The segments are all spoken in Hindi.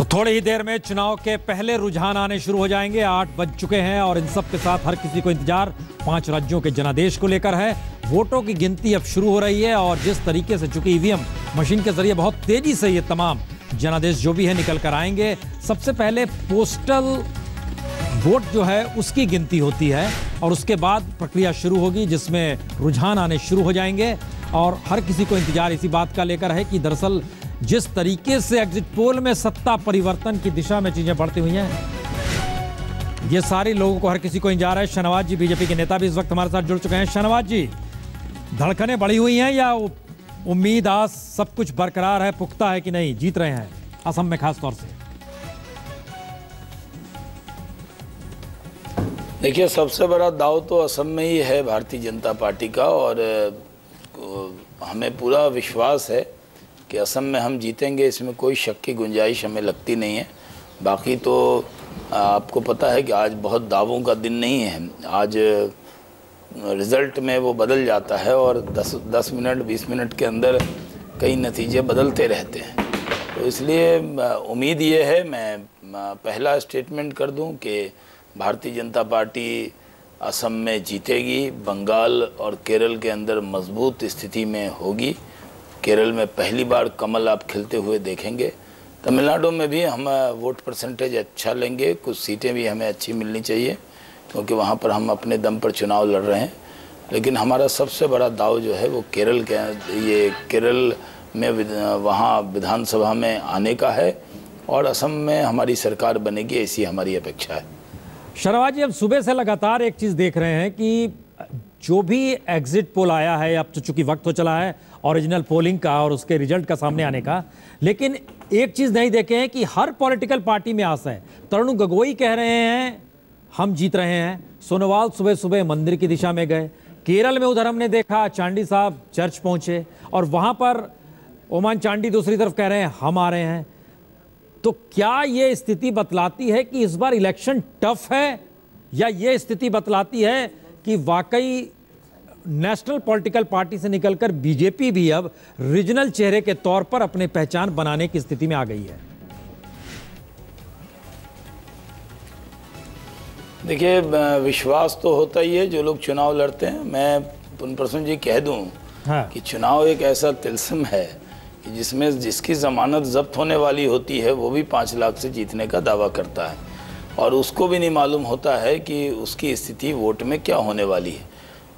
तो थोड़ी ही देर में चुनाव के पहले रुझान आने शुरू हो जाएंगे। 8 बज चुके हैं और इन सब के साथ हर किसी को इंतजार 5 राज्यों के जनादेश को लेकर है। वोटों की गिनती अब शुरू हो रही है और जिस तरीके से चूंकि ईवीएम मशीन के जरिए बहुत तेजी से ये तमाम जनादेश जो भी है निकल कर आएंगे। सबसे पहले पोस्टल वोट जो है उसकी गिनती होती है और उसके बाद प्रक्रिया शुरू होगी जिसमें रुझान आने शुरू हो जाएंगे। और हर किसी को इंतजार इसी बात का लेकर है कि दरअसल जिस तरीके से एग्जिट पोल में सत्ता परिवर्तन की दिशा में चीजें बढ़ती हुई हैं, ये सारे लोगों को हर किसी को इंतजार है। शाहनवाज जी बीजेपी के नेता भी इस वक्त हमारे साथ जुड़ चुके हैं। शाहनवाज जी, धड़कनें बढ़ी हुई हैं या उम्मीद आस सब कुछ बरकरार है, पुख्ता है कि नहीं, जीत रहे हैं असम में खास तौर से? देखिए, सबसे बड़ा दाव तो असम में ही है भारतीय जनता पार्टी का और हमें पूरा विश्वास है कि असम में हम जीतेंगे, इसमें कोई शक की गुंजाइश हमें लगती नहीं है। बाकी तो आपको पता है कि आज बहुत दावों का दिन नहीं है। आज रिज़ल्ट में वो बदल जाता है और 10 मिनट 20 मिनट के अंदर कई नतीजे बदलते रहते हैं। तो इसलिए उम्मीद ये है, मैं पहला स्टेटमेंट कर दूं कि भारतीय जनता पार्टी असम में जीतेगी, बंगाल और केरल के अंदर मजबूत स्थिति में होगी। केरल में पहली बार कमल आप खिलते हुए देखेंगे। तमिलनाडु में भी हम वोट परसेंटेज अच्छा लेंगे, कुछ सीटें भी हमें अच्छी मिलनी चाहिए क्योंकि वहाँ पर हम अपने दम पर चुनाव लड़ रहे हैं। लेकिन हमारा सबसे बड़ा दाव जो है वो केरल में वहाँ विधानसभा में आने का है और असम में हमारी सरकार बनेगी, ऐसी हमारी अपेक्षा है। शाहनवाज जी, हम सुबह से लगातार एक चीज़ देख रहे हैं कि जो भी एग्जिट पोल आया है, अब तो चूंकि वक्त हो चला है ओरिजिनल पोलिंग का और उसके रिजल्ट का सामने आने का, लेकिन एक चीज़ नहीं देखे हैं कि हर पॉलिटिकल पार्टी में आस है। तरुण गोगोई कह रहे हैं हम जीत रहे हैं, सोनोवाल सुबह सुबह मंदिर की दिशा में गए, केरल में उधर हमने देखा चांडी साहब चर्च पहुंचे और वहां पर ओमान चांडी दूसरी तरफ कह रहे हैं हम आ रहे हैं। तो क्या ये स्थिति बतलाती है कि इस बार इलेक्शन टफ है या ये स्थिति बतलाती है कि वाकई नेशनल पॉलिटिकल पार्टी से निकलकर बीजेपी भी अब रीजनल चेहरे के तौर पर अपनी पहचान बनाने की स्थिति में आ गई है? देखिए, विश्वास तो होता ही है जो लोग चुनाव लड़ते हैं। मैं पुनप्रसन जी कह दूं कि चुनाव एक ऐसा तिलस्म है कि जिसमें जिसकी जमानत जब्त होने वाली होती है वो भी 5 लाख से जीतने का दावा करता है और उसको भी नहीं मालूम होता है कि उसकी स्थिति वोट में क्या होने वाली है।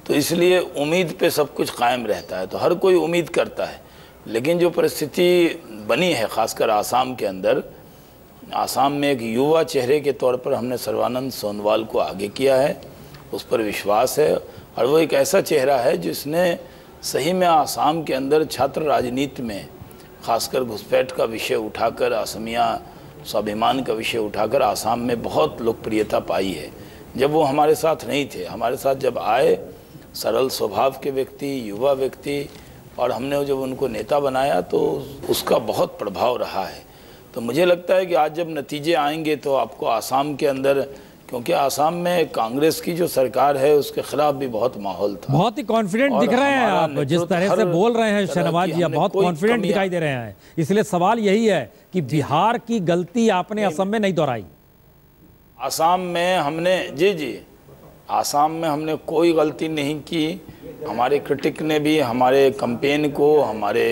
तो इसलिए उम्मीद पे सब कुछ कायम रहता है, तो हर कोई उम्मीद करता है। लेकिन जो परिस्थिति बनी है खासकर आसाम के अंदर, आसाम में एक युवा चेहरे के तौर पर हमने सर्बानंद सोनोवाल को आगे किया है, उस पर विश्वास है और वो एक ऐसा चेहरा है जिसने सही में आसाम के अंदर छात्र राजनीति में खासकर घुसपैठ का विषय उठाकर, असमिया स्वाभिमान का विषय उठाकर आसाम में बहुत लोकप्रियता पाई है। जब वो हमारे साथ नहीं थे, हमारे साथ जब आए, सरल स्वभाव के व्यक्ति, युवा व्यक्ति, और हमने जब उनको नेता बनाया तो उसका बहुत प्रभाव रहा है। तो मुझे लगता है कि आज जब नतीजे आएंगे तो आपको आसाम के अंदर, क्योंकि आसाम में कांग्रेस की जो सरकार है उसके खिलाफ भी बहुत माहौल था। बहुत ही कॉन्फिडेंट दिख रहे हैं आप, जिस तरह से बोल रहे हैं शाहनवाज जी, बहुत कॉन्फिडेंट दिखाई दे रहे हैं। इसलिए सवाल यही है कि बिहार की गलती आपने असम में नहीं दोहराई। आसाम में हमने आसाम में हमने कोई गलती नहीं की। हमारे क्रिटिक ने भी हमारे कैंपेन को, हमारे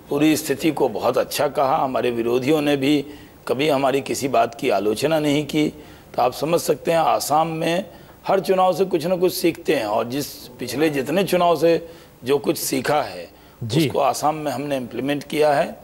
पूरी स्थिति को बहुत अच्छा कहा। हमारे विरोधियों ने भी कभी हमारी किसी बात की आलोचना नहीं की। तो आप समझ सकते हैं आसाम में हर चुनाव से कुछ ना कुछ सीखते हैं और पिछले जितने चुनाव से जो कुछ सीखा है उसको आसाम में हमने इम्प्लीमेंट किया है।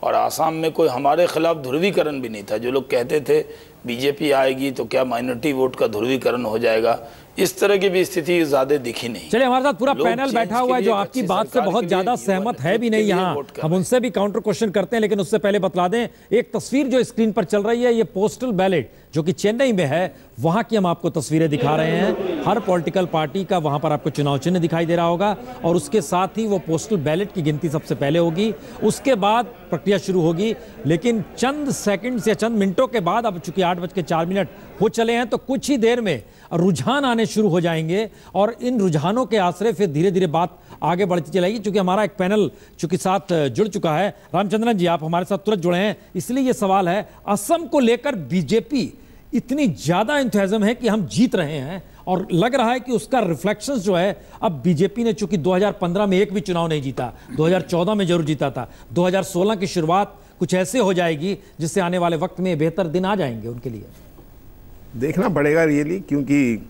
और आसाम में कोई हमारे खिलाफ ध्रुवीकरण भी नहीं था। जो लोग कहते थे बीजेपी आएगी तो क्या माइनॉरिटी वोट का ध्रुवीकरण हो जाएगा, इस तरह की भी स्थिति ज्यादा दिखी नहीं। चलिए, हमारे साथ पूरा पैनल बैठा हुआ है जो आपकी बात से बहुत ज्यादा सहमत है भी नहीं। यहाँ हम उनसे भी काउंटर क्वेश्चन करते हैं, लेकिन उससे पहले बतला दें एक तस्वीर जो स्क्रीन पर चल रही है, ये पोस्टल बैलेट जो कि चेन्नई में है, वहां की हम आपको तस्वीरें दिखा रहे हैं। हर पॉलिटिकल पार्टी का वहां पर आपको चुनाव चिन्ह दिखाई दे रहा होगा और उसके साथ ही वो पोस्टल बैलेट की गिनती सबसे पहले होगी, उसके बाद प्रक्रिया शुरू होगी। लेकिन चंद सेकंड्स या चंद मिनटों के बाद, अब चूंकि 8:04 हो चले हैं, तो कुछ ही देर में रुझान आने शुरू हो जाएंगे और इन रुझानों के आश्रय फिर धीरे धीरे बात आगे बढ़ती चलेगी, क्योंकि हमारा एक पैनल चूंकि साथ जुड़ चुका है। रामचंद्रन जी, आप हमारे साथ तुरंत जुड़े हैं, इसलिए ये सवाल है, असम को लेकर बीजेपी इतनी ज्यादा एंथुसियाज्म है कि हम जीत रहे हैं, और लग रहा है कि उसका रिफ्लेक्शंस जो है, अब बीजेपी ने चूंकि 2015 में एक भी चुनाव नहीं जीता, 2014 में जरूर जीता था, 2016 की शुरुआत कुछ ऐसे हो जाएगी जिससे आने वाले वक्त में बेहतर दिन आ जाएंगे उनके लिए। देखना पड़ेगा रियली, क्योंकि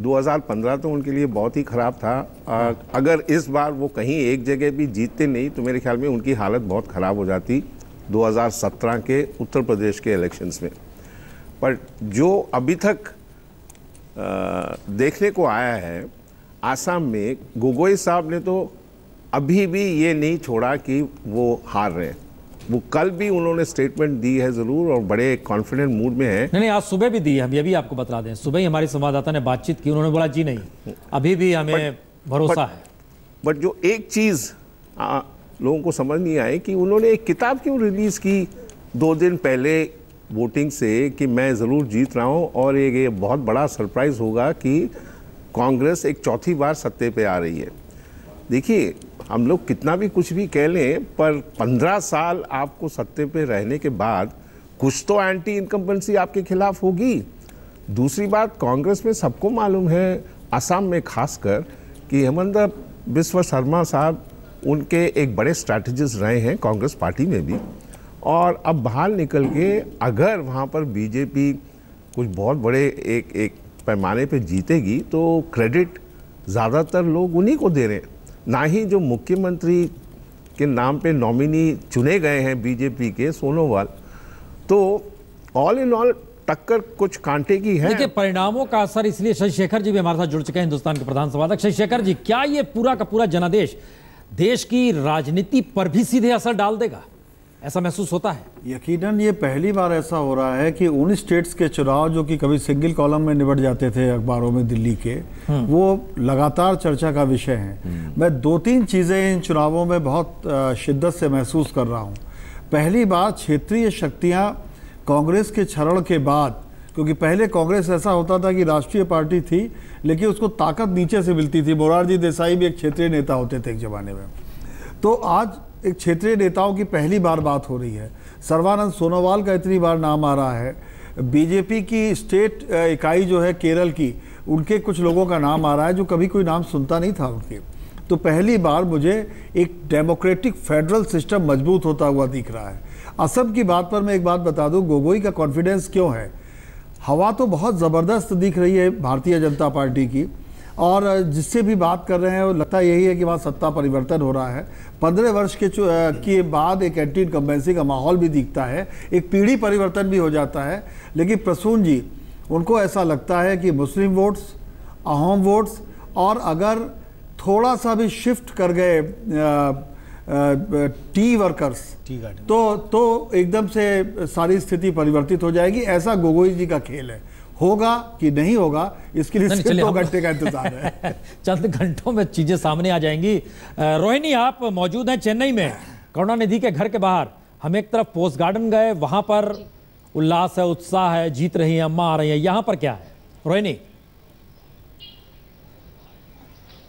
2015 तो उनके लिए बहुत ही खराब था। अगर इस बार वो कहीं एक जगह भी जीतते नहीं तो मेरे ख्याल में उनकी हालत बहुत ख़राब हो जाती 2017 के उत्तर प्रदेश के इलेक्शंस में। पर जो अभी तक देखने को आया है आसाम में, गोगोई साहब ने तो अभी भी ये नहीं छोड़ा कि वो हार रहे हैं। वो कल भी उन्होंने स्टेटमेंट दी है जरूर, और बड़े कॉन्फिडेंट मूड में है। नहीं, आज सुबह भी दी है, हम ये भी आपको बता दें। सुबह ही हमारे संवाददाता ने बातचीत की, उन्होंने बोला जी नहीं, अभी भी हमें भरोसा है। बट जो एक चीज़ लोगों को समझ नहीं आई कि उन्होंने एक किताब क्यों रिलीज़ की 2 दिन पहले वोटिंग से, कि मैं ज़रूर जीत रहा हूँ, और ये बहुत बड़ा सरप्राइज़ होगा कि कांग्रेस एक चौथी बार सत्ते पे आ रही है। देखिए, हम लोग कितना भी कुछ भी कह लें, पर 15 साल आपको सत्ते पे रहने के बाद कुछ तो एंटी इनकम्बेंसी आपके खिलाफ होगी। दूसरी बात, कांग्रेस में सबको मालूम है, असम में खासकर, कि हेमंत बिस्वा शर्मा साहब उनके एक बड़े स्ट्रैटेजिस्ट रहे हैं कांग्रेस पार्टी में भी, और अब बाहर निकल के अगर वहाँ पर बीजेपी कुछ बहुत बड़े एक पैमाने पे जीतेगी तो क्रेडिट ज़्यादातर लोग उन्हीं को दे रहे हैं, ना ही जो मुख्यमंत्री के नाम पे नॉमिनी चुने गए हैं बीजेपी के, सोनोवाल। तो ऑल इन ऑल टक्कर कुछ कांटे की है। देखिए, परिणामों का असर, इसलिए शशि शेखर जी भी हमारे साथ जुड़ चुके हैं, हिंदुस्तान के प्रधान संपादक। शशि शेखर जी, क्या ये पूरा का पूरा जनादेश देश की राजनीति पर भी सीधे असर डाल देगा, ऐसा महसूस होता है? यकीनन ये पहली बार ऐसा हो रहा है कि उन स्टेट्स के चुनाव जो कि कभी सिंगल कॉलम में निपट जाते थे अखबारों में दिल्ली के, वो लगातार चर्चा का विषय हैं। मैं 2-3 चीज़ें इन चुनावों में बहुत शिद्दत से महसूस कर रहा हूँ। पहली बात, क्षेत्रीय शक्तियाँ कांग्रेस के क्षरण के बाद, क्योंकि पहले कांग्रेस ऐसा होता था कि राष्ट्रीय पार्टी थी लेकिन उसको ताकत नीचे से मिलती थी। मोरारजी देसाई भी एक क्षेत्रीय नेता होते थे एक ज़माने में। तो आज एक क्षेत्रीय नेताओं की पहली बार बात हो रही है। सर्बानंद सोनोवाल का इतनी बार नाम आ रहा है। बीजेपी की स्टेट इकाई जो है केरल की, उनके कुछ लोगों का नाम आ रहा है जो कभी कोई नाम सुनता नहीं था उनके। तो पहली बार मुझे एक डेमोक्रेटिक फेडरल सिस्टम मजबूत होता हुआ दिख रहा है। असम की बात पर मैं एक बात बता दूं, गोगोई का कॉन्फिडेंस क्यों है। हवा तो बहुत ज़बरदस्त दिख रही है भारतीय जनता पार्टी की, और जिससे भी बात कर रहे हैं वो लगता यही है कि वहाँ सत्ता परिवर्तन हो रहा है। 15 वर्ष के बाद एक एंटी इनकम्बेंसी का माहौल भी दिखता है, एक पीढ़ी परिवर्तन भी हो जाता है। लेकिन प्रसून जी, उनको ऐसा लगता है कि मुस्लिम वोट्स, अहोम वोट्स, और अगर थोड़ा सा भी शिफ्ट कर गए टी वर्कर्स तो एकदम से सारी स्थिति परिवर्तित हो जाएगी। ऐसा गोगोई जी का खेल है। होगा कि नहीं होगा इसके लिए सिर्फ 2 घंटे का इंतजार है। चंद घंटों में चीजें सामने आ जाएंगी। रोहिणी, आप मौजूद हैं चेन्नई में, करुणानिधि के घर के बाहर। हम एक तरफ पोस्ट गार्डन गए, वहां पर उल्लास है, उत्साह है, जीत रही है, अम्मा आ रही है। यहाँ पर क्या है रोहिणी?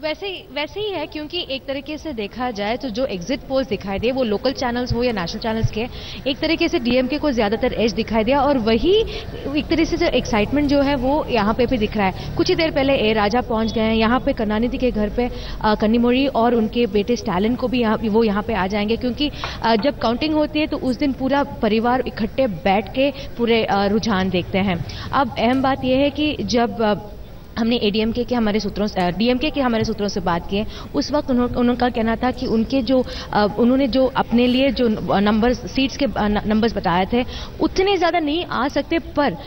वैसे ही है, क्योंकि एक तरीके से देखा जाए तो जो एग्जिट पोल्स दिखाई दे, वो लोकल चैनल्स हो या नेशनल चैनल्स के, एक तरीके से डीएमके को ज़्यादातर एज दिखाई दिया, और वही एक तरीके से जो एक्साइटमेंट जो है वो यहाँ पे भी दिख रहा है। कुछ ही देर पहले ए राजा पहुँच गए हैं यहाँ पे, करुणानिधि के घर पे कन्नीमोड़ी और उनके बेटे स्टालिन को भी वो यहाँ पे आ जाएंगे, क्योंकि जब काउंटिंग होती है तो उस दिन पूरा परिवार इकट्ठे बैठ के पूरे रुझान देखते हैं। अब अहम बात यह है कि जब हमने डीएमके के हमारे सूत्रों से बात की है, उस वक्त उनका कहना था कि उनके जो उन्होंने जो अपने लिए जो नंबर्स, सीट्स के नंबर्स बताए थे, उतने ज़्यादा नहीं आ सकते, पर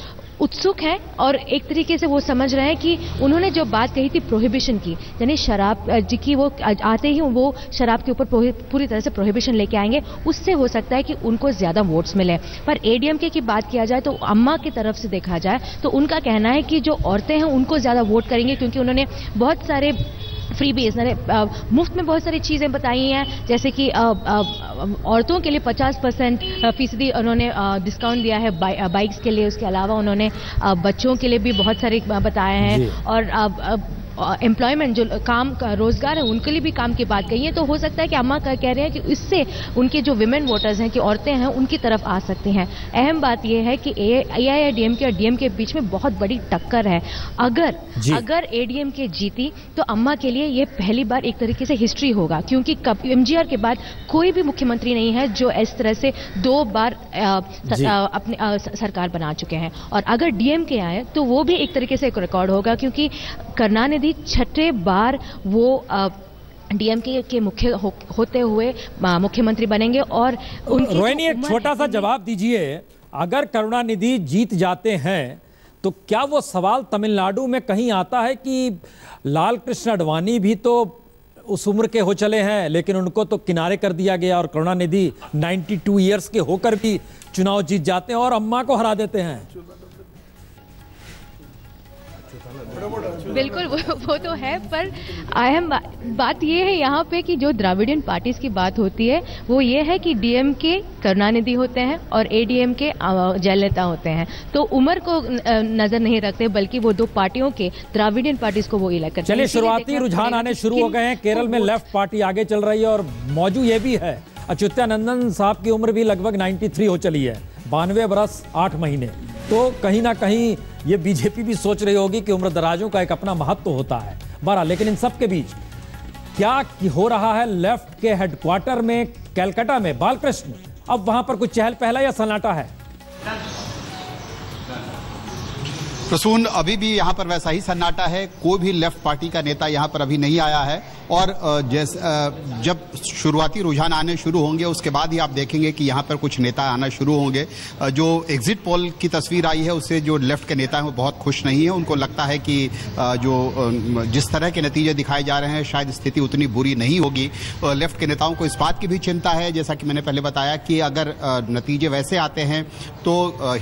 उत्सुक हैं। और एक तरीके से वो समझ रहे हैं कि उन्होंने जो बात कही थी प्रोहिबिशन की, यानी शराब जी की, वो आते ही वो शराब के ऊपर पूरी तरह से प्रोहिबिशन लेके आएंगे, उससे हो सकता है कि उनको ज़्यादा वोट्स मिले। पर एडीएमके की बात किया जाए तो अम्मा की तरफ से देखा जाए तो उनका कहना है कि जो औरतें हैं उनको ज़्यादा वोट करेंगे, क्योंकि उन्होंने बहुत सारे फ्री बेस, मुफ्त में बहुत सारी चीज़ें बताई हैं, जैसे कि औरतों के लिए 50% उन्होंने डिस्काउंट दिया है बाइक्स के लिए। उसके अलावा उन्होंने बच्चों के लिए भी बहुत सारे बताए हैं, और एम्प्लॉयमेंट, जो काम रोजगार है, उनके लिए भी काम की बात कही है। तो हो सकता है कि अम्मा कह रहे हैं कि इससे उनके जो विमेन वोटर्स हैं, कि औरतें हैं, उनकी तरफ आ सकती हैं। अहम बात यह है कि AIADMK और डीएमके के बीच में बहुत बड़ी टक्कर है। अगर ADMK जीती तो अम्मा के लिए ये पहली बार एक तरीके से हिस्ट्री होगा, क्योंकि MGR के बाद कोई भी मुख्यमंत्री नहीं है जो इस तरह से 2 बार अपनी सरकार बना चुके हैं। और अगर DMK आए तो वो भी एक तरीके से एक रिकॉर्ड होगा, क्योंकि करुणानिधि 6ठे बार वो DMK के मुख्य होते हुए मुख्यमंत्री बनेंगे। और रोहिणी, एक छोटा सा जवाब दीजिए, अगर करुणानिधि जीत जाते हैं तो क्या वो सवाल तमिलनाडु में कहीं आता है कि लाल कृष्ण आडवाणी भी तो उस उम्र के हो चले हैं, लेकिन उनको तो किनारे कर दिया गया, और करुणानिधि 92 इयर्स के होकर भी चुनाव जीत जाते हैं और अम्मा को हरा देते हैं? बिल्कुल वो तो है, पर अहम बात ये है यहाँ पे कि जो द्राविडियन पार्टीज की बात होती है वो ये है कि DMK करुणानिधि होते हैं और ADMK जयललिता होते हैं। तो उम्र को नजर नहीं रखते, बल्कि वो 2 पार्टियों के द्राविडियन पार्टीज को वो इलेक्ट करते हैं। चलिए, शुरुआती रुझान आने शुरू हो गए हैं। केरल में लेफ्ट पार्टी आगे चल रही है और मौजू ये भी है, अच्युतानंदन साहब की उम्र भी लगभग 93 हो चली है, 92 बरस 8 महीने। तो कहीं ना कहीं ये बीजेपी भी सोच रही होगी कि उम्र दराजों का एक अपना महत्व होता है। बहरहाल, लेकिन इन सब के बीच क्या हो रहा है लेफ्ट के हेडक्वार्टर में कलकत्ता में? बालकृष्ण, अब वहां पर कुछ चहल पहला या सन्नाटा है? प्रसून, अभी भी यहाँ पर वैसा ही सन्नाटा है। कोई भी लेफ्ट पार्टी का नेता यहाँ पर अभी नहीं आया है। और जब शुरुआती रुझान आने शुरू होंगे उसके बाद ही आप देखेंगे कि यहाँ पर कुछ नेता आना शुरू होंगे। जो एग्जिट पोल की तस्वीर आई है उससे जो लेफ्ट के नेता हैं वो बहुत खुश नहीं है। उनको लगता है कि जो जिस तरह के नतीजे दिखाए जा रहे हैं शायद स्थिति उतनी बुरी नहीं होगी। लेफ्ट के नेताओं को इस बात की भी चिंता है, जैसा कि मैंने पहले बताया, कि अगर नतीजे वैसे आते हैं तो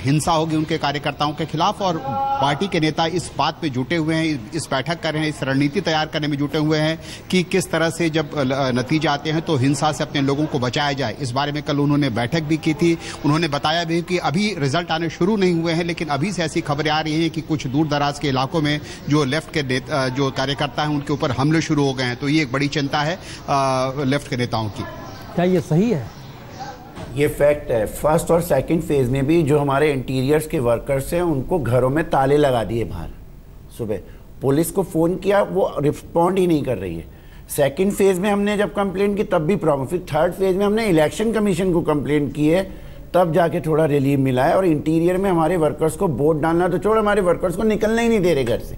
हिंसा होगी उनके कार्यकर्ताओं के खिलाफ। और पार्टी के नेता इस बात पे जुटे हुए हैं, इस बैठक कर रहे हैं, इस रणनीति तैयार करने में जुटे हुए हैं कि किस तरह से जब नतीजे आते हैं तो हिंसा से अपने लोगों को बचाया जाए। इस बारे में कल उन्होंने बैठक भी की थी। उन्होंने बताया भी कि अभी रिजल्ट आने शुरू नहीं हुए हैं, लेकिन अभी से ऐसी खबरें आ रही हैं कि कुछ दूर दराज के इलाकों में जो लेफ्ट के जो कार्यकर्ता हैं उनके ऊपर हमले शुरू हो गए हैं। तो ये एक बड़ी चिंता है लेफ्ट के नेताओं की। क्या ये सही है? ये फैक्ट है। फर्स्ट और सेकंड फेज में भी जो हमारे इंटीरियर्स के वर्कर्स हैं उनको घरों में ताले लगा दिए बाहर। सुबह पुलिस को फ़ोन किया, वो रिस्पॉन्ड ही नहीं कर रही है। सेकंड फेज में हमने जब कंप्लेंट की तब भी प्रॉब्लम, फिर थर्ड फेज में हमने इलेक्शन कमीशन को कंप्लेंट की है, तब जाके थोड़ा रिलीफ मिला है। और इंटीरियर में हमारे वर्कर्स को वोट डालना तो छोड़, हमारे वर्कर्स को निकलना ही नहीं दे रहे घर से।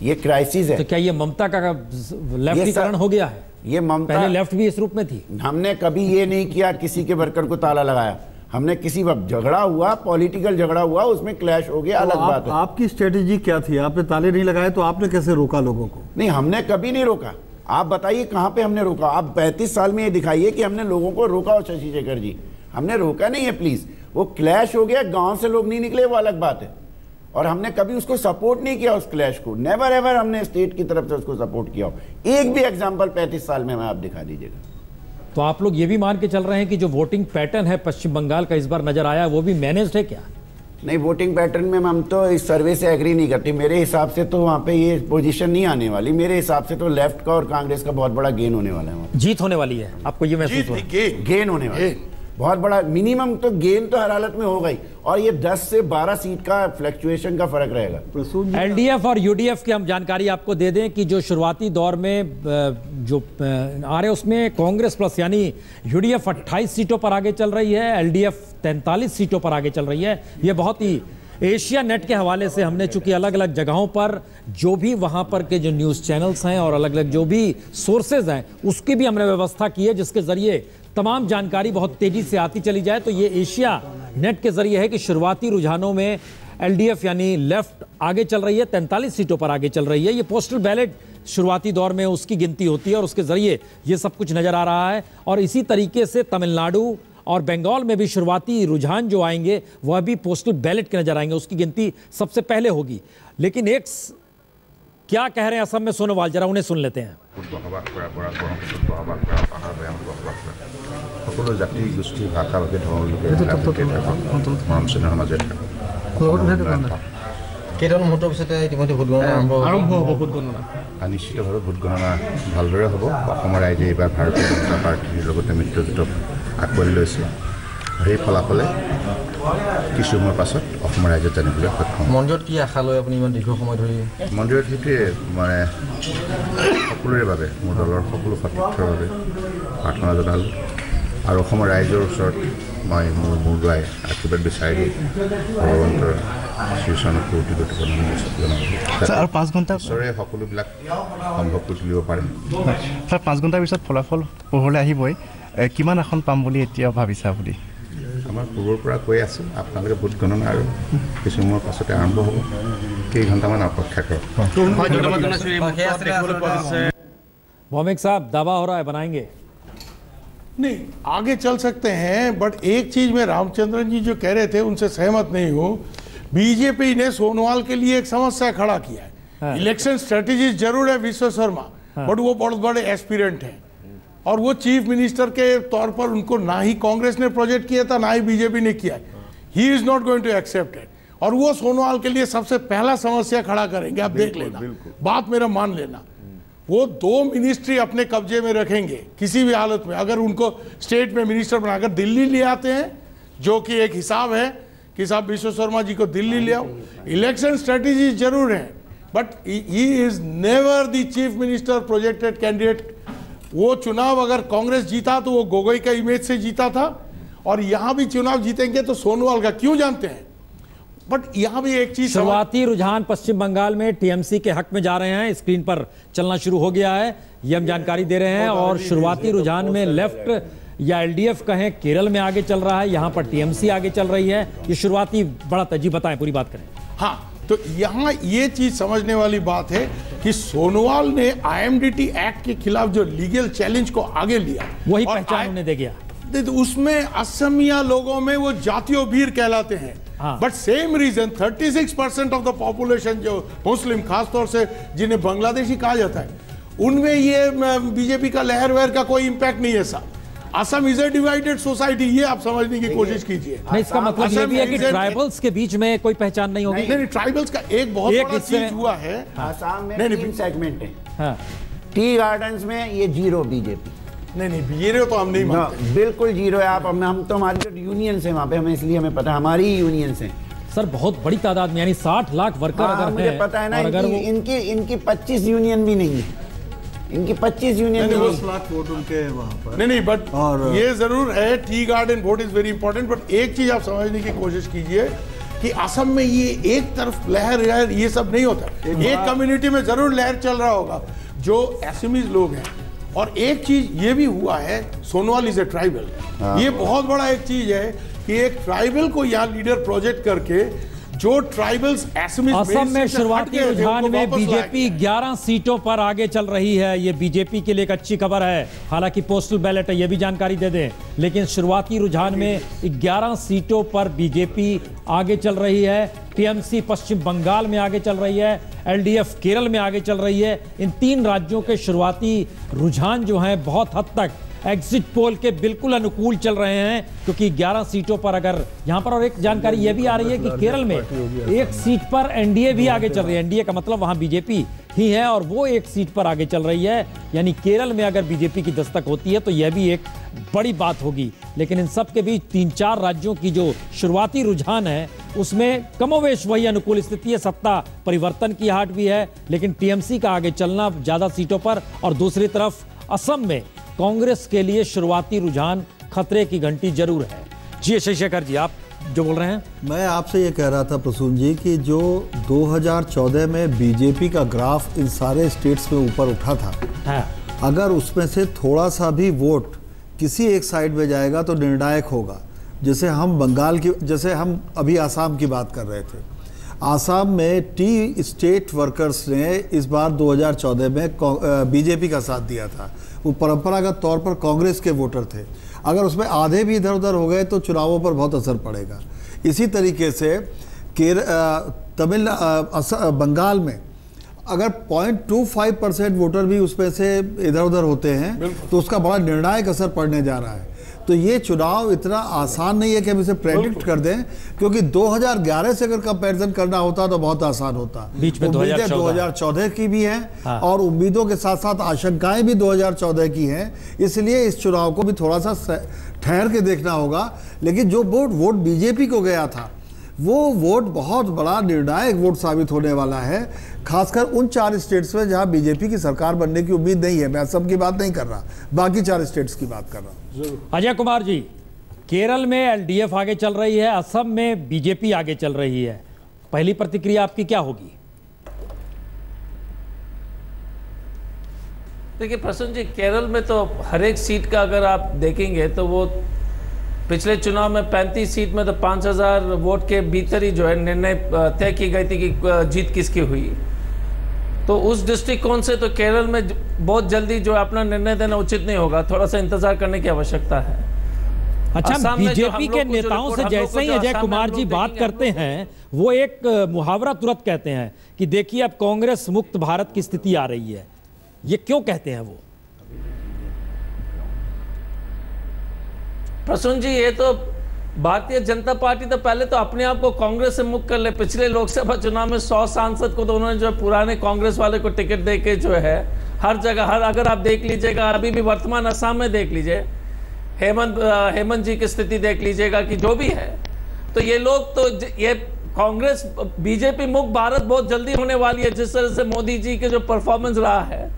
ये क्राइसिस है। तो क्या ये ममता का लेफ्टीकरण हो गया है? ये ममता पहले लेफ्ट भी इस रूप में थी। हमने कभी ये नहीं किया किसी के वर्कर को ताला लगाया। हमने किसी वक्त झगड़ा हुआ, पॉलिटिकल झगड़ा हुआ, उसमें क्लैश हो गया, अलग बात है। आपकी स्ट्रेटेजी क्या थी? आपने ताले नहीं लगाए तो आपने कैसे रोका लोगों को? नहीं, हमने कभी नहीं रोका। आप बताइए कहाँ पे हमने रोका? आप 35 साल में ये दिखाइए कि हमने लोगों को रोका हो। शशि शेखर जी, हमने रोका नहीं है प्लीज। वो क्लैश हो गया, गांव से लोग नहीं निकले, वो अलग बात है। और हमने कभी उसको सपोर्ट नहीं किया, उस क्लैश को। नेवर एवर हमने स्टेट की तरफ से उसको सपोर्ट किया हो। एक भी एग्जांपल 35 साल में आप दिखा दीजिएगा। तो आप लोग ये भी मान के चल रहे हैं कि जो वोटिंग पैटर्न है पश्चिम बंगाल का इस बार नजर आया वो भी मैनेज्ड है क्या? नहीं, वोटिंग पैटर्न में हम तो इस सर्वे से एग्री नहीं करते। मेरे हिसाब से तो वहाँ पे ये पोजीशन नहीं आने वाली। मेरे हिसाब से तो लेफ्ट का और कांग्रेस का बहुत बड़ा गेन होने वाला है। जीत होने वाली है, आपको ये महसूस हुआ? गेन होने वाला है बहुत बड़ा। मिनिमम तो गेन तो हर हालत में होगा ही। और ये 10 से 12 सीट का फ्लक्चुएशन का फर्क रहेगा। एलडीएफ और यूडीएफ की हम जानकारी आपको दे दें कि जो शुरुआती दौर में जो आ रहे उसमें कांग्रेस प्लस यानी यूडीएफ 28 सीटों पर आगे चल रही है, एलडीएफ 43 सीटों पर आगे चल रही है। ये बहुत ही एशिया नेट के हवाले से हमने चूंकि अलग अलग जगहों पर जो भी वहां पर के जो न्यूज़ चैनल्स हैं और अलग अलग जो भी सोर्सेज हैं उसकी भी हमने व्यवस्था की है, जिसके जरिए तमाम जानकारी बहुत तेजी से आती चली जाए। तो ये एशिया नेट के जरिए है कि शुरुआती रुझानों में एलडीएफ यानी लेफ्ट आगे चल रही है, 43 सीटों पर आगे चल रही है। ये पोस्टल बैलेट शुरुआती दौर में उसकी गिनती होती है और उसके जरिए ये सब कुछ नजर आ रहा है। और इसी तरीके से तमिलनाडु और बंगाल में भी शुरुआती रुझान जो आएंगे वह भी पोस्टल बैलेट के नजर आएंगे, उसकी गिनती सबसे पहले होगी। लेकिन एक क्या कह रहे हैं असम में सोनोवाल, जरा उन्हें सुन लेते हैं। সকলো জাতি গোষ্ঠী ভাষা ভাষী ধৰ্মৰ লোকে কেইটামান মুহূৰ্তৰ পিছতে ইতিমধ্যে ভোট গণনা আৰম্ভ হ'ব। ভোট গণনা নিশ্চিতভাৱে ভোট গণনা ভালদৰে হ'ব। অসমৰ ৰাইজে এইবাৰ ভাৰতীয় জনতা পাৰ্টীৰ লগতে মিত্ৰজোঁটক আঁকোৱালি লৈছে। সেই ফলাফলে কিছু সময়ৰ পাছত অসমৰ ৰাইজে জানিবলৈ সক্ষম। মন্দিৰত কি আশা লৈ আপুনি ইমান দীৰ্ঘ সময় ধৰি? মন্দিৰত সেইটোৱে মানে সকলোৰে বাবে, মোৰ দলৰ সকলো সতীৰ্থৰ বাবে প্ৰাৰ্থনা জনালোঁ আৰু অসমৰ ৰাইজৰ ওচৰত মই মোৰ মূৰ দুৱাই আশীৰ্বাদ বিচাৰিলোঁ। ভগৱন্তৰ শ্ৰীচৰণত কোটি কোটি প্ৰণাম জনালোঁ। আৰু 5 ঘণ্টা ঈশ্বৰে সকলোবিলাক সম্ভৱ কৰি তুলিব পাৰে। ছাৰ 5 ঘণ্টাৰ পিছত ফলাফল পোহৰলৈ আহিবই, কিমান আসন পাম বুলি এতিয়া ভাবিছা আপুনি? আমাৰ পূৰ্বৰ পৰা কৈ আছোঁ আপোনালোকে ভোট গণনা আৰু কিছু সময়ৰ পাছতে আৰম্ভ হ'ব। কেইঘণ্টামান অপেক্ষা কৰক। भौमिक साहब, दावा हो रहा है बनाएंगे? नहीं, आगे चल सकते हैं, बट एक चीज में रामचंद्रन जी जो कह रहे थे उनसे सहमत नहीं हूँ। बीजेपी ने सोनोवाल के लिए एक समस्या खड़ा किया है। इलेक्शन स्ट्रेटेजी जरूर है विश्व शर्मा, बट वो बहुत बड़े एस्पिरेंट हैं और वो चीफ मिनिस्टर के तौर पर उनको ना ही कांग्रेस ने प्रोजेक्ट किया था ना ही बीजेपी ने किया। He is not going to accept it और वो सोनोवाल के लिए सबसे पहला समस्या खड़ा करेंगे। आप देख लेना, बात मेरा मान लेना। वो 2 मिनिस्ट्री अपने कब्जे में रखेंगे किसी भी हालत में। अगर उनको स्टेट में मिनिस्टर बनाकर दिल्ली ले आते हैं, जो कि एक हिसाब है कि साहब विश्व शर्मा जी को दिल्ली ले आओ। इलेक्शन स्ट्रेटेजी जरूर है, but he is never the chief minister projected candidate. वो चुनाव अगर कांग्रेस जीता तो वो गोगोई का इमेज से जीता था और यहाँ भी चुनाव जीतेंगे तो सोनोवाल का। क्यों जानते हैं? बट यहाँ भी एक चीज, शुरुआती रुझान पश्चिम बंगाल में टीएमसी के हक में जा रहे हैं। स्क्रीन पर चलना शुरू हो गया है, ये हम जानकारी दे रहे हैं। और शुरुआती रुझान में लेफ्ट या एलडीएफ कहें केरल में आगे चल रहा है, यहाँ पर टीएमसी आगे चल रही है। ये शुरुआती बड़ा तजी बताएं, पूरी बात करें। हाँ, तो यहाँ ये चीज समझने वाली बात है कि सोनोवाल ने आईएमडीटी एक्ट के खिलाफ जो लीगल चैलेंज को आगे लिया, वही पहचान उन्हें दे गया। उसमें असमिया लोगों में वो जातियों वीर कहलाते हैं। But same reason 36% of the population जो मुस्लिम, खासतौर से जिन्हें बांग्लादेशी कहा जाता है, उनमें ये बीजेपी का लहर वहर का कोई इंपैक्ट नहीं है। साहब, Assam is a divided society, ये आप समझने की कोशिश कीजिए। नहीं, इसका मतलब ये भी है कि ट्राइबल्स के बीच में कोई पहचान नहीं होगी। नहीं, ट्राइबल्स का एक बहुत बड़ा चीज हुआ है। आसाम में 3 सेगमेंट है। टी गार्डन्स में ये 0 बीजेपी। नहीं, जीरो तो हम नहीं मानते। बिल्कुल जीरो है। आप हम तो हमारी जो यूनियंस है वहाँ पे, हमें इसलिए हमें पता है हमारी यूनियंस हैं सर, बहुत बड़ी तादाद में, यानी 60 लाख वर्कर अगर मुझे पता है ना। इनकी 25 यूनियन भी नहीं है। इनकी 25 यूनियन 10 लाख वोट उनके वहाँ पर। नहीं, बट ये जरूर है, tea garden vote is very important. But एक चीज आप समझने की कोशिश कीजिए कि असम में ये एक तरफ लहर ये सब नहीं होता। एक कम्युनिटी में जरूर लहर चल रहा होगा जो असमीज लोग हैं। और एक चीज ये भी हुआ है, सोनोवाल इज ए ट्राइबल। ये बहुत बड़ा एक चीज है कि एक ट्राइबल को यहाँ लीडर प्रोजेक्ट करके जो ट्राइबल्स असम में शुरुआती रुझान में बीजेपी 11 सीटों पर आगे चल रही है। ये बीजेपी के लिए एक अच्छी खबर है। हालांकि पोस्टल बैलेट है, ये भी जानकारी दे दें। लेकिन शुरुआती रुझान में 11 सीटों पर बीजेपी आगे चल रही है। टीएमसी पश्चिम बंगाल में आगे चल रही है, एलडीएफ केरल में आगे चल रही है। इन 3 राज्यों के शुरुआती रुझान जो हैं बहुत हद तक एग्जिट पोल के बिल्कुल अनुकूल चल रहे हैं, क्योंकि 11 सीटों पर अगर यहाँ पर, और एक जानकारी यह भी आ रही है कि केरल में 1 सीट पर एनडीए भी आगे चल रही है। एनडीए का मतलब वहां बीजेपी ही है और वो 1 सीट पर आगे चल रही है। यानी केरल में अगर बीजेपी की दस्तक होती है तो यह भी एक बड़ी बात होगी। लेकिन इन सब के बीच 3-4 राज्यों की जो शुरुआती रुझान है उसमें कमोवेश वही अनुकूल स्थिति है। सत्ता परिवर्तन की हाट भी है, लेकिन टीएमसी का आगे चलना ज्यादा सीटों पर। और दूसरी तरफ असम में कांग्रेस के लिए शुरुआती रुझान खतरे की घंटी जरूर है। जी शेखर जी, आप जो बोल रहे हैं। मैं आपसे ये कह रहा था प्रसून जी कि जो 2014 में बीजेपी का ग्राफ इन सारे स्टेट्स में ऊपर उठा था, अगर उसमें से थोड़ा सा भी वोट किसी एक साइड में जाएगा तो निर्णायक होगा। जैसे हम बंगाल की, जैसे हम अभी आसाम की बात कर रहे थे, आसाम में टी स्टेट वर्कर्स ने इस बार 2014 में बीजेपी का साथ दिया था। वो परंपरागत तौर पर कांग्रेस के वोटर थे। अगर उसमें आधे भी इधर उधर हो गए तो चुनावों पर बहुत असर पड़ेगा। इसी तरीके से बंगाल में अगर 0.25% वोटर भी उसमें से इधर उधर होते हैं तो उसका बड़ा निर्णायक असर पड़ने जा रहा है। तो ये चुनाव इतना आसान नहीं है कि हम इसे प्रेडिक्ट कर दें, क्योंकि 2011 से अगर कंपैरिजन करना होता तो बहुत आसान होता। बीच में 2014 की भी है, हाँ। और उम्मीदों के साथ साथ आशंकाएं भी 2014 की हैं, इसलिए इस चुनाव को भी थोड़ा सा ठहर के देखना होगा। लेकिन जो वोट बीजेपी को गया था, वो वोट बहुत बड़ा निर्णायक वोट साबित होने वाला है, खासकर उन 4 स्टेट्स में जहां बीजेपी की सरकार बनने की उम्मीद नहीं है। मैं असम की बात नहीं कर रहा, बाकी 4 स्टेट्स की बात कर रहा हूं। अजय कुमार जी, केरल में एलडीएफ आगे चल रही है, असम में बीजेपी आगे चल रही है, पहली प्रतिक्रिया आपकी क्या होगी? देखिए प्रसून जी, केरल में तो हर एक सीट का अगर आप देखेंगे तो वो पिछले चुनाव में 35 सीट में तो 5000 वोट के भीतर ही जो है निर्णय तय की गई थी कि जीत किसकी हुई। तो उस दृष्टिकोण से तो केरल में बहुत जल्दी जो अपना निर्णय देना उचित नहीं होगा, थोड़ा सा इंतजार करने की आवश्यकता है। अच्छा, बीजेपी के नेताओं से जैसे ही अजय कुमार जी बात करते हैं, वो एक मुहावरा तुरंत कहते हैं कि देखिए अब कांग्रेस मुक्त भारत की स्थिति आ रही है। ये क्यों कहते हैं वो? प्रसून जी, ये तो भारतीय जनता पार्टी तो पहले तो अपने आप को कांग्रेस से मुक्त कर ले। पिछले लोकसभा चुनाव में 100 सांसद को तो उन्होंने जो पुराने कांग्रेस वाले को टिकट देके जो है हर जगह, अगर आप देख लीजिएगा, अभी भी वर्तमान असम में देख लीजिए, हेमंत जी की स्थिति देख लीजिएगा कि जो भी है, तो ये लोग तो ये कांग्रेस बीजेपी मुक्त भारत बहुत जल्दी होने वाली है। जिस तरह से मोदी जी के जो परफॉर्मेंस रहा है,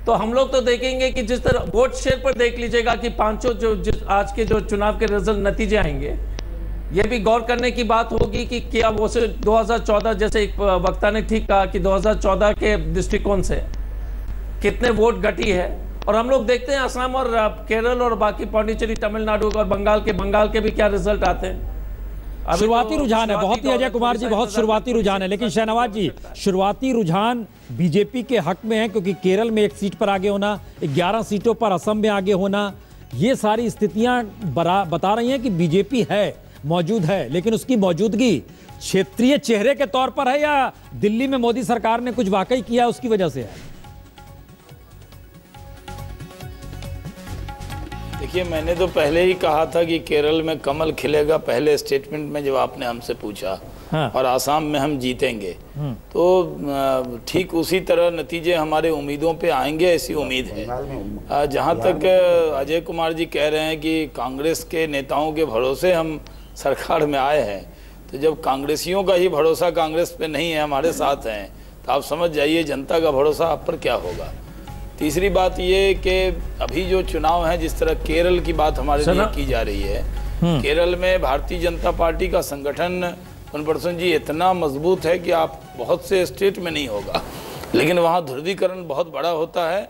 तो हम लोग तो देखेंगे कि जिस तरह वोट शेयर पर देख लीजिएगा कि पांचों जो आज के जो चुनाव के रिजल्ट नतीजे आएंगे, ये भी गौर करने की बात होगी कि क्या वो से 2014, जैसे एक वक्ता ने ठीक कहा कि 2014 के दृष्टिकोण से कितने वोट घटी है। और हम लोग देखते हैं असम और केरल और बाकी पांडिचेरी, तमिलनाडु और बंगाल के भी क्या रिजल्ट आते हैं। शुरुआती रुझान है बहुत ही, अजय कुमार जी, बहुत शुरुआती रुझान है। लेकिन शहनवाज जी, शुरुआती रुझान बीजेपी के हक में है, क्योंकि केरल में 1 सीट पर आगे होना, 11 सीटों पर असम में आगे होना, ये सारी स्थितियां बता रही हैं कि बीजेपी है, मौजूद है। लेकिन उसकी मौजूदगी क्षेत्रीय चेहरे के तौर पर है या दिल्ली में मोदी सरकार ने कुछ वाकई किया उसकी वजह से है? देखिए, मैंने तो पहले ही कहा था कि केरल में कमल खिलेगा, पहले स्टेटमेंट में जब आपने हमसे पूछा, हाँ। और आसाम में हम जीतेंगे, तो ठीक उसी तरह नतीजे हमारे उम्मीदों पे आएंगे, ऐसी उम्मीद है। जहाँ तक अजय कुमार जी कह रहे हैं कि कांग्रेस के नेताओं के भरोसे हम सरकार में आए हैं, तो जब कांग्रेसियों का ही भरोसा कांग्रेस पे नहीं है, हमारे साथ हैं, तो आप समझ जाइए जनता का भरोसा आप पर क्या होगा। तीसरी बात ये कि अभी जो चुनाव है, जिस तरह केरल की बात हमारे लिए की जा रही है, केरल में भारतीय जनता पार्टी का संगठन पुनप्रसन जी इतना मजबूत है कि आप बहुत से स्टेट में नहीं होगा, लेकिन वहाँ ध्रुवीकरण बहुत बड़ा होता है।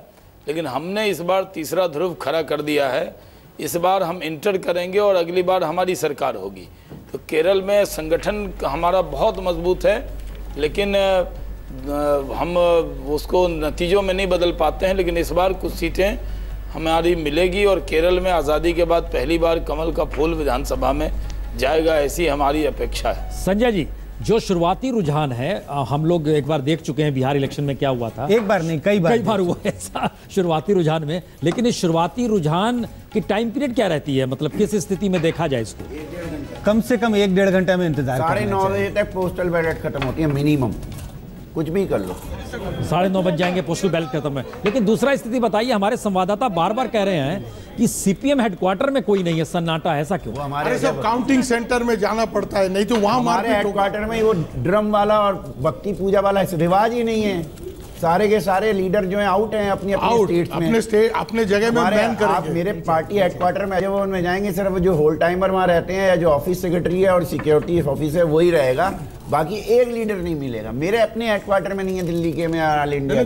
लेकिन हमने इस बार तीसरा ध्रुव खड़ा कर दिया है, इस बार हम इंटर करेंगे और अगली बार हमारी सरकार होगी। तो केरल में संगठन हमारा बहुत मजबूत है, लेकिन हम उसको नतीजों में नहीं बदल पाते हैं। लेकिन इस बार कुछ सीटें हमारी मिलेगी और केरल में आज़ादी के बाद पहली बार कमल का फूल विधानसभा में जाएगा, ऐसी हमारी अपेक्षा है। संजय जी, जो शुरुआती रुझान है, हम लोग एक बार देख चुके हैं बिहार इलेक्शन में क्या हुआ था। एक बार नहीं, कई बार हुआ ऐसा शुरुआती रुझान में। लेकिन इस शुरुआती रुझान की टाइम पीरियड क्या रहती है, मतलब किस स्थिति में देखा जाए इसको? कम से कम 1-1.5 घंटे में इंतजार, 9:30 बजे तक पोस्टल बैलेट खत्म होती है मिनिमम, कुछ भी कर लो। 9:30 बज जाएंगे, पोस्टल बैलेट खत्म है। लेकिन दूसरा स्थिति बताइए, हमारे संवाददाता बार बार कह रहे हैं कि सीपीएम हेडक्वार्टर में कोई नहीं है, सन्नाटा है, ऐसा क्यों? हमारे सब काउंटिंग सेंटर में जाना पड़ता है, नहीं तो वहाँ हमारे हेडक्वार्टर में वो ड्रम वाला और भक्ति पूजा वाला रिवाज ही नहीं है। सारे के सारे लीडर जो हैं आउट हैं अपनी स्टेट्स में, अपने जगह में बैन करेंगे। आप मेरे पार्टी हेडक्वार्टर में अजय भवन में जाएंगे, सिर्फ जो होल टाइमर वहाँ रहते हैं या जो ऑफिस सेक्रेटरी है और सिक्योरिटी ऑफिस है वही रहेगा, बाकी एक लीडर नहीं मिलेगा। मेरे अपने हेडक्वार्टर में नहीं है दिल्ली के में, ऑल इंडिया।